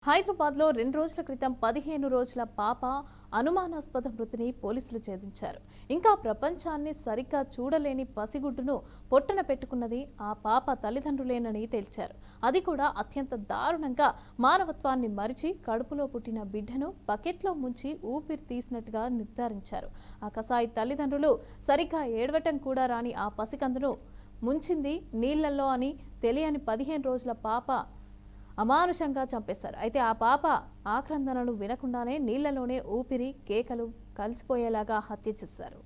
హైదరాబాద్లో 2 రోజుల క్రితం 15 రోజుల పాప అనుమానాస్పద మృతిని పోలీసులు ఛేదించారు. ఇంకా ప్రపంచాన్ని సరిగ్గా చూడలేని పసిగుడ్డును పొట్టన పెట్టుకున్నది ఆ పాప తల్లిదండ్రులేనని తేల్చారు. అది కూడా అత్యంత దారుణంగా మానవత్వాన్ని మరిచి కడుపులో పుట్టిన బిడ్డను బకెట్లో ముంచి ఊపిరి తీసినట్టుగా నిర్ధారించారు. ఆ కసాయి తల్లిదండ్రులు సరిగ్గా ఏడవటం కూడా రాని ఆ పసికందును ముంచింది నీళ్లలో అని తెలియని 15 రోజుల పాప అమానుషంగా చంపేశారు. అయితే ఆ పాప ఆక్రందనలు వినకుండానే నీళ్లలోనే ఊపిరి కేకలు కలిసిపోయేలాగా హత్య చేశారు.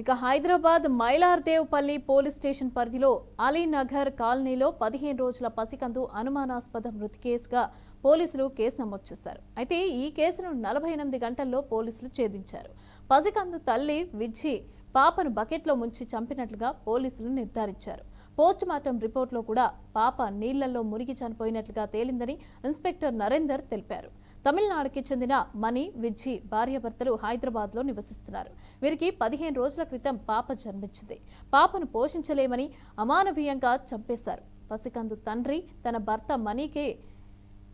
ఇక హైదరాబాద్ మైలార్దేవ్పల్లి పోలీస్ స్టేషన్ పరిధిలో అలీనగర్ కాలనీలో 15 రోజుల పసికందు అనుమానాస్పద మృతి కేసుగా పోలీసులు కేసు నమోదు చేశారు. అయితే ఈ కేసును 48 గంటల్లో పోలీసులు ఛేదించారు. పసికందు తల్లి విజ్జి పాపను బకెట్లో ముంచి చంపినట్లుగా పోలీసులు నిర్ధారించారు. పోస్ట్ మార్టం రిపోర్టులో కూడా పాప నీళ్లలో మునిగి చనిపోయినట్లుగా తేలిందని ఇన్స్పెక్టర్ నరేందర్ తెలిపారు. తమిళనాడుకి చెందిన మణి, విజ్జి భార్యాభర్తలు హైదరాబాద్లో నివసిస్తున్నారు. వీరికి 15 రోజుల క్రితం పాప జన్మించింది. పాపను పోషించలేమని అమానవీయంగా చంపేశారు. పసికందు తండ్రి తన భర్త మణికి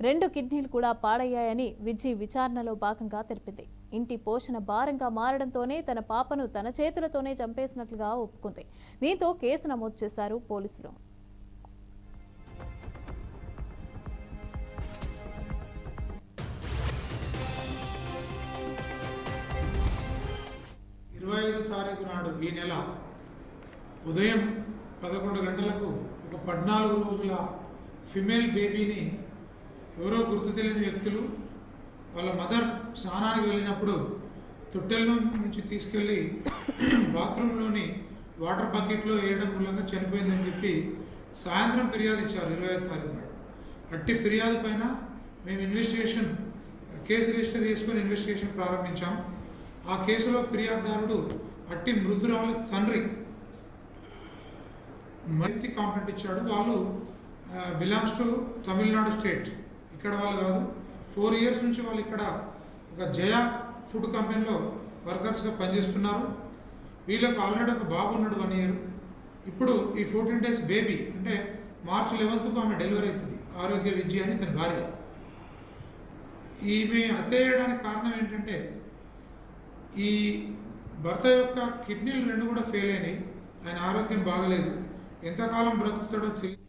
2 కిడ్నీలు కూడా పాడయ్యాయని విజ్జి విచారణలో భాగంగా తెలిపింది. ఇంటి పోషణ భారంగా మారడంతోనే తన పాపను తన చేతులతోనే చంపేసినట్లుగా ఒప్పుకుంది. దీంతో కేసు నమోదు చేశారు పోలీసులు. తారీఖు నాడు ఈ నెల ఉదయం 11 గంటలకు ఒక 14 రోజుల ఫిమేల్ బేబీని ఎవరో గుర్తు తెలియని వ్యక్తులు వాళ్ళ మదర్ స్నానానికి వెళ్ళినప్పుడు తొట్టెల నుంచి తీసుకెళ్ళి బాత్రూంలోని వాటర్ బకెట్లో వేయడం మూలంగా చనిపోయిందని చెప్పి సాయంత్రం ఫిర్యాదు ఇచ్చారు 25 తారీఖు నాడు. అట్టి ఫిర్యాదు పైన మేము కేసు రిజిస్టర్ చేసుకొని ఇన్వెస్టిగేషన్ ప్రారంభించాం. ఆ కేసులో ఫిర్యాదుదారుడు అట్టి మృతురాలు తండ్రి మరితి కాంప్లైంట్ ఇచ్చాడు. వాళ్ళు బిలాంగ్స్ టు తమిళనాడు స్టేట్, ఇక్కడ వాళ్ళు కాదు. 4 years నుంచి వాళ్ళు ఇక్కడ ఒక జయా ఫుడ్ కంపెనీలో వర్కర్స్గా పనిచేస్తున్నారు. వీళ్ళకి ఆల్రెడీ ఒక బాబు ఉన్నాడు 1 year. ఇప్పుడు ఈ 14 days బేబీ అంటే March 11th ఆమె డెలివరీ అవుతుంది. ఆరోగ్య విజయ అని తన భార్య. ఈమె హత్య చేయడానికి కారణం ఏంటంటే ఈ భర్త యొక్క కిడ్నీలు 2 కూడా ఫెయిల్ అయినాయి. ఆయన ఆరోగ్యం బాగలేదు. ఎంతకాలం బ్రతుకుతాడో తెలియదు.